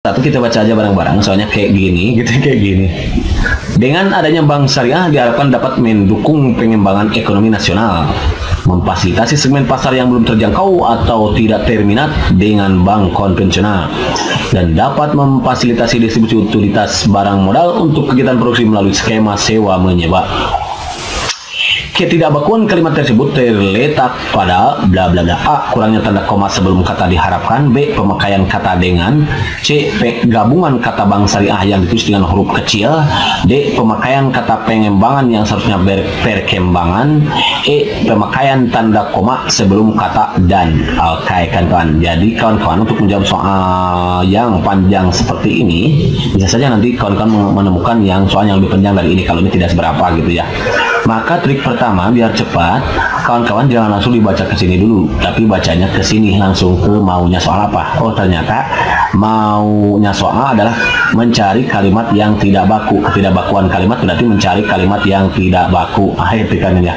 Satu kita baca aja bareng-bareng, soalnya kayak gini, gitu kayak gini. Dengan adanya bank syariah diharapkan dapat mendukung pengembangan ekonomi nasional, memfasilitasi segmen pasar yang belum terjangkau atau tidak terminat dengan bank konvensional, dan dapat memfasilitasi distribusi utilitas barang modal untuk kegiatan produksi melalui skema sewa menyewa. Ketidakbakuan kalimat tersebut terletak pada bla bla bla. A. Kurangnya tanda koma sebelum kata diharapkan. B. Pemakaian kata dengan. C. Gabungan kata bank syariah yang ditulis dengan huruf kecil. D. Pemakaian kata pengembangan yang seharusnya perkembangan. E. Pemakaian tanda koma sebelum kata dan. Oke kawan-kawan. Jadi kawan-kawan, untuk menjawab soal yang panjang seperti ini, bisa saja nanti kawan-kawan menemukan yang soal yang lebih panjang dari ini kalau ini tidak seberapa gitu ya. Maka trik pertama biar cepat, kawan-kawan jangan langsung dibaca ke sini dulu, tapi bacanya ke sini langsung ke maunya soal apa. Oh ternyata maunya soal adalah mencari kalimat yang tidak baku. Ketidakbakuan kalimat berarti mencari kalimat yang tidak baku. Akhir ya.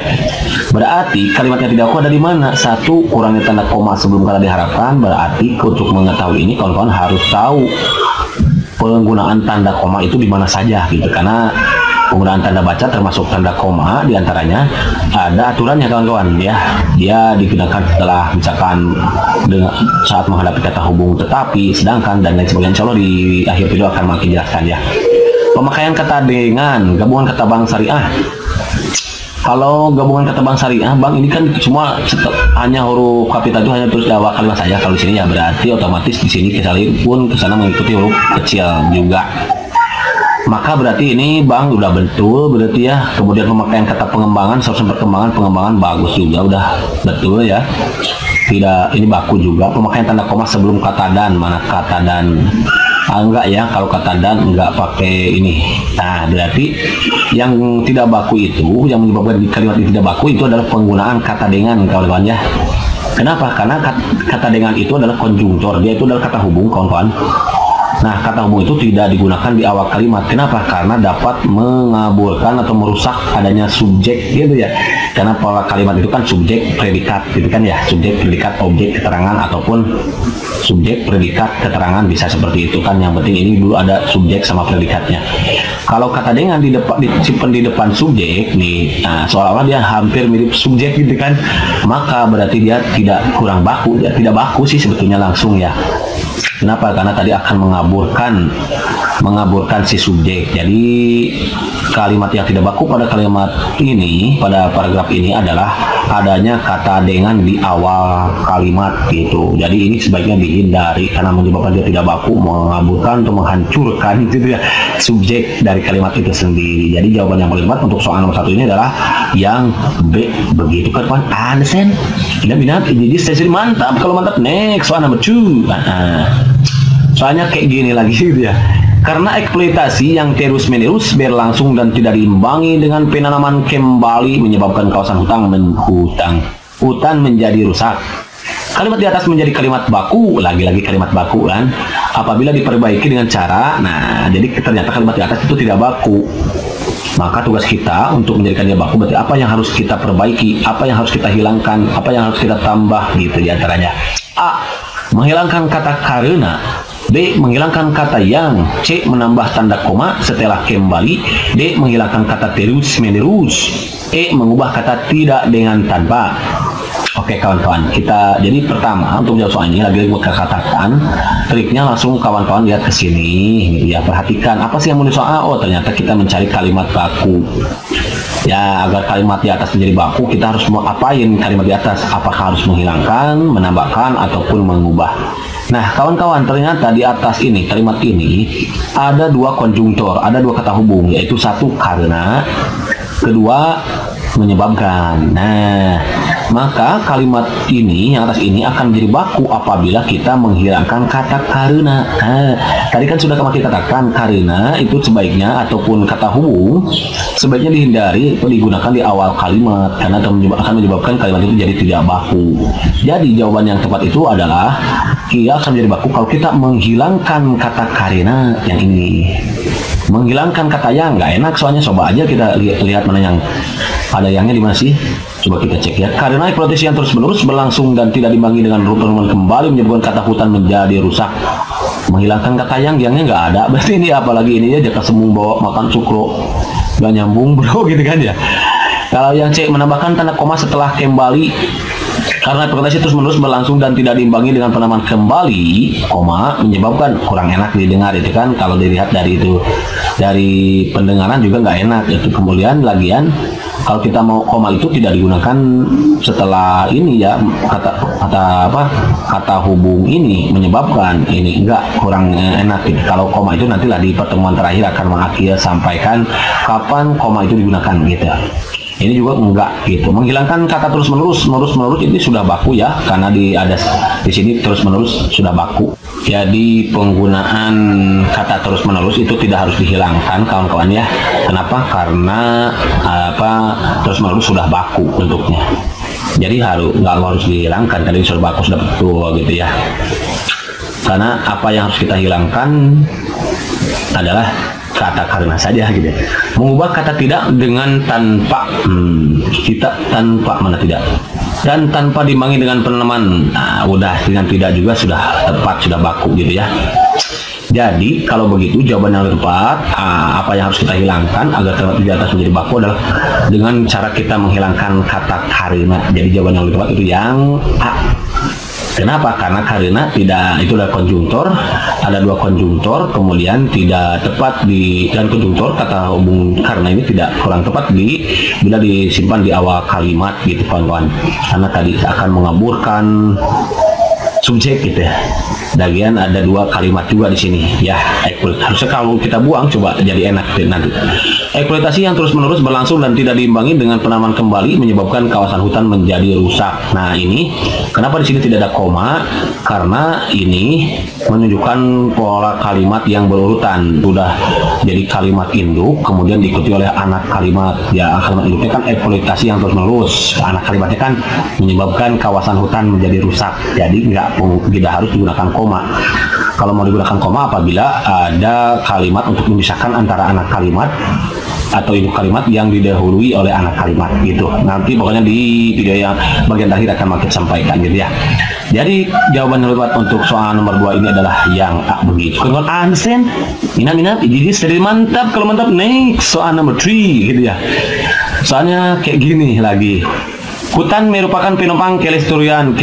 Berarti kalimat yang tidak baku ada di mana? Satu, kurangnya tanda koma sebelum kata diharapkan. Berarti untuk mengetahui ini kawan-kawan harus tahu penggunaan tanda koma itu di mana saja gitu, karena penggunaan tanda baca termasuk tanda koma diantaranya ada aturannya kawan-kawan ya. Dia digunakan setelah misalkan dengan saat menghadapi kata hubung tetapi, sedangkan, dan lain sebagainya. Insya Allah di akhir video akan makin jelaskan ya. Pemakaian kata dengan gabungan kata bank syariah. Kalau gabungan kata bank syariah, bank ini kan semua hanya huruf kapital, itu hanya terus di awal kalimat saja. Kalau di sini ya berarti otomatis di sini pun kesana mengikuti huruf kecil juga. Maka berarti ini bank udah betul berarti ya. Kemudian pemakaian kata pengembangan, seharusnya pengembangan bagus juga, udah betul ya. Tidak, ini baku juga. Pemakaian tanda koma sebelum kata dan, mana kata dan? Enggak ya, kalau kata dan enggak pakai ini. Nah berarti yang tidak baku itu, yang menyebabkan kalimat ini tidak baku itu adalah penggunaan kata dengan kawan-kawan ya. Kenapa? Karena kata dengan itu adalah konjungtor, dia itu adalah kata hubung kawan-kawan. Nah, kata hubung itu tidak digunakan di awal kalimat. Kenapa? Karena dapat mengaburkan atau merusak adanya subjek gitu ya. Karena pola kalimat itu kan subjek predikat gitu kan ya. Subjek predikat objek keterangan ataupun subjek predikat keterangan, bisa seperti itu kan. Yang penting ini dulu ada subjek sama predikatnya. Kalau kata dengan disimpan di depan subjek nih, nah seolah-olah dia hampir mirip subjek gitu kan. Maka berarti dia tidak kurang baku, dia tidak baku sih sebetulnya langsung ya. Kenapa? Karena tadi akan mengaburkan si subjek. Jadi kalimat yang tidak baku pada kalimat ini, pada paragraf ini adalah adanya kata dengan di awal kalimat gitu. Jadi ini sebaiknya dihindari karena menyebabkan dia tidak baku, mengaburkan atau menghancurkan gitu ya subjek dari kalimat itu sendiri. Jadi jawaban yang paling tepat untuk soal nomor 1 ini adalah yang B. Begitu kan kawan? Understand? Minat jadi sesi mantap. Kalau mantap, next soal nomor 2. Soalnya kayak gini lagi gitu ya. Karena eksploitasi yang terus-menerus berlangsung dan tidak diimbangi dengan penanaman kembali menyebabkan kawasan hutan menjadi rusak. Kalimat di atas menjadi kalimat baku, lagi-lagi kalimat baku kan, apabila diperbaiki dengan cara, nah jadi ternyata kalimat di atas itu tidak baku. Maka tugas kita untuk menjadikannya baku berarti apa yang harus kita perbaiki, apa yang harus kita hilangkan, apa yang harus kita tambah gitu diantaranya. A. Menghilangkan kata karena. B. Menghilangkan kata yang. C. Menambah tanda koma setelah kembali. D. Menghilangkan kata terus menerus. E. Mengubah kata tidak dengan tanpa. Oke kawan-kawan, kita jadi pertama untuk menjawab soal ini lagi-lagi buat katakan triknya, langsung kawan-kawan lihat ke sini ya, perhatikan apa sih yang mau disoal. Oh ternyata kita mencari kalimat baku ya. Agar kalimat di atas menjadi baku, kita harus mau apain kalimat di atas? Apakah harus menghilangkan, menambahkan, ataupun mengubah? Nah kawan-kawan, ternyata di atas ini kalimat ini ada dua konjungtor, ada dua kata hubung, yaitu satu karena, kedua menyebabkan. Nah maka kalimat ini yang atas ini akan menjadi baku apabila kita menghilangkan kata karena. Tadi kan sudah kami katakan karena itu sebaiknya ataupun kata hubung sebaiknya dihindari atau digunakan di awal kalimat karena akan menyebabkan kalimat itu jadi tidak baku. Jadi jawaban yang tepat itu adalah ia akan menjadi baku kalau kita menghilangkan kata karena yang ini. Menghilangkan kata yang nggak enak, soalnya coba aja kita lihat mana yang ada yangnya di mana sih. Coba kita cek ya. Karena eksploitasi yang terus-menerus berlangsung dan tidak diimbangi dengan penemuan kembali menyebabkan kata hutan menjadi rusak. Menghilangkan kata yangnya nggak ada. Berarti ini apalagi ini ya jaka sembung bawa makan cukro. Nggak nyambung bro gitu kan ya. Kalau yang C, menambahkan tanda koma setelah kembali. Karena eksploitasi terus-menerus berlangsung dan tidak diimbangi dengan penamaan kembali, koma, menyebabkan kurang enak didengar itu kan. Kalau dilihat dari itu, dari pendengaran juga nggak enak itu. Kemudian lagian kalau kita mau koma itu tidak digunakan setelah ini ya, kata hubung ini menyebabkan ini enggak kurang enak gitu. Kalau koma itu nantilah di pertemuan terakhir akan mengakhir sampaikan kapan koma itu digunakan gitu. Ini juga enggak gitu. Menghilangkan kata terus menerus ini sudah baku ya, karena ada di sini terus menerus sudah baku. Jadi penggunaan kata terus menerus itu tidak harus dihilangkan kawan-kawan ya. Kenapa? Karena terus menerus sudah baku bentuknya. Jadi nggak harus dihilangkan, tadi sudah baku sudah betul gitu ya. Karena apa yang harus kita hilangkan adalah kata karena saja gitu. Mengubah kata tidak dengan tanpa kita tanpa mana tidak dan tanpa diimbangi dengan penamaan. Nah, udah dengan tidak juga sudah tepat, sudah baku gitu ya. Jadi kalau begitu jawaban yang tepat, apa yang harus kita hilangkan agar terdapat di atas menjadi baku adalah dengan cara kita menghilangkan kata karena. Jadi jawaban yang tepat itu yang A. Kenapa? Karena karena tidak, itu adalah konjungtor, ada dua konjungtor, kemudian tidak tepat dan konjungtor kata hubung karena ini tidak kurang tepat bila disimpan di awal kalimat gitu kawan-kawan, karena tadi akan mengaburkan subjek gitu ya. Lagian ada dua kalimat juga di sini ya. Harusnya kalau kita buang coba jadi enak nanti. Eksploitasi yang terus-menerus berlangsung dan tidak diimbangi dengan penamaan kembali menyebabkan kawasan hutan menjadi rusak. Nah ini kenapa di sini tidak ada koma? Karena ini menunjukkan pola kalimat yang berurutan. Sudah jadi kalimat induk, kemudian diikuti oleh anak kalimat. Ya kalimat induknya kan eksploitasi yang terus-menerus. Anak kalimatnya kan menyebabkan kawasan hutan menjadi rusak. Jadi tidak harus digunakan koma. Kalau mau digunakan koma apabila ada kalimat untuk memisahkan antara anak kalimat atau induk kalimat yang didahului oleh anak kalimat gitu. Nanti pokoknya di video yang bagian terakhir akan makin sampaikan gitu ya. Jadi jawaban yang tepat untuk soal nomor 2 ini adalah yang A begitu. Kawan understand? Minat jadi seri mantap. Kalau mantap next soal nomor 3 gitu ya. Soalnya kayak gini lagi. Hutan merupakan penopang kelestarian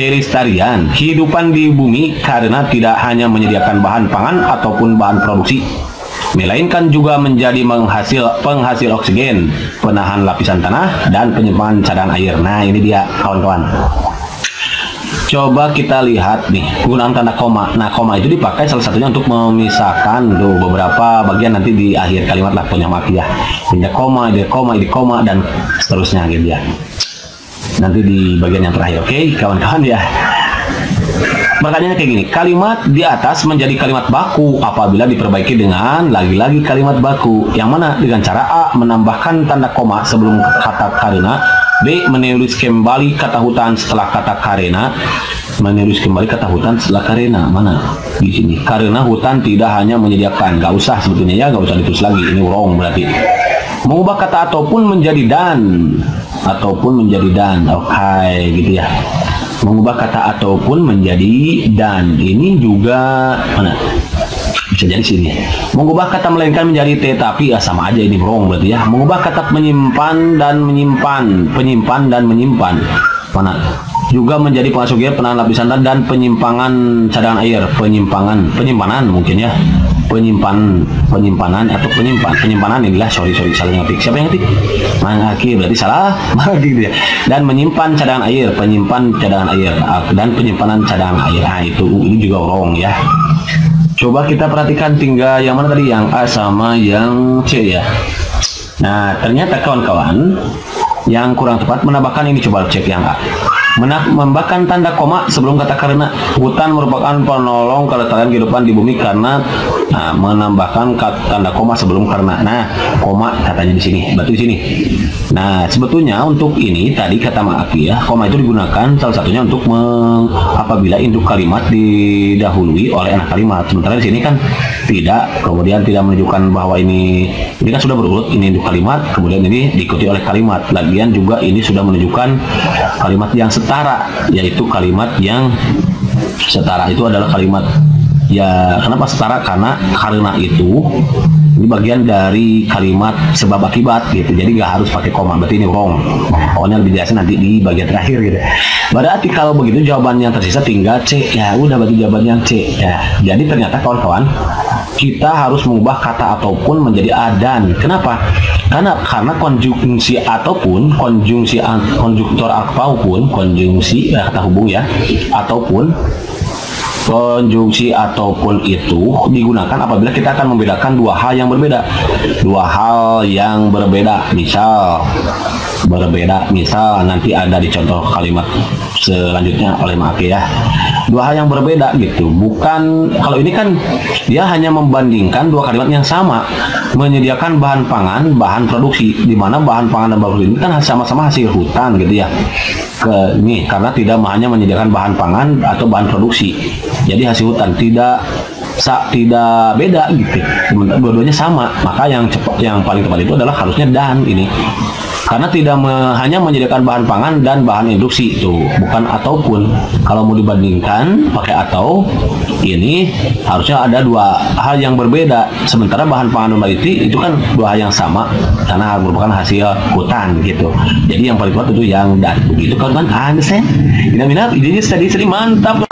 kehidupan di bumi karena tidak hanya menyediakan bahan pangan ataupun bahan produksi, melainkan juga menjadi penghasil oksigen, penahan lapisan tanah, dan penyimpan cadangan air. Nah ini dia kawan-kawan. Coba kita lihat nih penggunaan tanda koma. Nah koma itu dipakai salah satunya untuk memisahkan beberapa bagian nanti di akhir kalimat lah punya maki ya. Ini koma, dan seterusnya gitu ya. Nanti di bagian yang terakhir, oke kawan-kawan ya. Pertanyaannya kayak gini, kalimat di atas menjadi kalimat baku apabila diperbaiki dengan lagi-lagi kalimat baku. Yang mana? Dengan cara A, menambahkan tanda koma sebelum kata karena, B, menulis kembali kata hutan setelah kata karena, menulis kembali kata hutan setelah karena. Mana? Di sini. Karena hutan tidak hanya menyediakan, nggak usah sebetulnya ya, nggak usah ditulis lagi, ini wrong berarti. Mengubah kata ataupun menjadi dan, oke gitu ya. Mengubah kata ataupun menjadi dan, ini juga mana? Bisa jadi sini. Mengubah kata melainkan menjadi tetapi, sama aja ini wrong berarti ya. Mengubah kata menyimpan dan menyimpan, mana? Juga menjadi pengasuh gear, penahan lapisan dan penyimpangan cadangan air, penyimpanan mungkin ya. Penyimpanan atau penyimpanan inilah sorry salah ngetik. Siapa yang ngetik? Mangaki berarti salah gitu ya. Dan menyimpan cadangan air, dan penyimpanan cadangan air. Nah itu ini juga wrong ya. Coba kita perhatikan tinggal yang mana tadi, yang A sama yang C ya. Nah ternyata kawan-kawan yang kurang tepat menambahkan ini, coba cek yang A. Menambahkan tanda koma sebelum kata karena. Hutan merupakan penolong kelestarian kehidupan di bumi karena menambahkan tanda koma sebelum karena. Nah, koma katanya di sini, berarti di sini. Nah, sebetulnya untuk ini tadi kata Maaki ya, koma itu digunakan salah satunya untuk apabila induk kalimat didahului oleh anak kalimat. Sementara di sini kan tidak, kemudian tidak menunjukkan bahwa ini kan sudah berurut, ini induk kalimat, kemudian ini diikuti oleh kalimat. Lagian juga ini sudah menunjukkan kalimat yang setara, yaitu kalimat yang setara itu adalah kalimat ya. Kenapa setara? Karena itu ini bagian dari kalimat sebab akibat gitu, jadi nggak harus pakai koma, berarti ini wrong. Pokoknya lebih jelasnya nanti di bagian terakhir gitu. Berarti kalau begitu jawaban yang tersisa tinggal C ya, udah berarti jawaban yang C ya. Jadi ternyata kawan-kawan, kita harus mengubah kata ataupun menjadi adan. Kenapa? Karena konjungsi ataupun konjuktor ataupun konjungsi kata hubung ya, ataupun konjungsi ataupun itu digunakan apabila kita akan membedakan dua hal yang berbeda. Misal nanti ada di contoh kalimat selanjutnya oleh Maaki ya. Dua hal yang berbeda gitu. Bukan, kalau ini kan dia hanya membandingkan dua kalimat yang sama, menyediakan bahan pangan, bahan produksi, di mana bahan pangan dan bahan produksi ini kan sama-sama hasil hutan gitu ya. Ini karena tidak hanya menyediakan bahan pangan atau bahan produksi, jadi hasil hutan tidak beda gitu, dua-duanya sama. Maka yang paling tepat itu adalah harusnya dan ini, karena tidak hanya menyediakan bahan pangan dan bahan induksi itu, bukan ataupun. Kalau mau dibandingkan pakai atau, ini harusnya ada dua hal yang berbeda, sementara bahan pangan dan itu kan dua hal yang sama karena merupakan hasil hutan gitu. Jadi yang paling tepat itu yang dan begitu kawan-kawan. Understand? Mina idenya tadi mantap.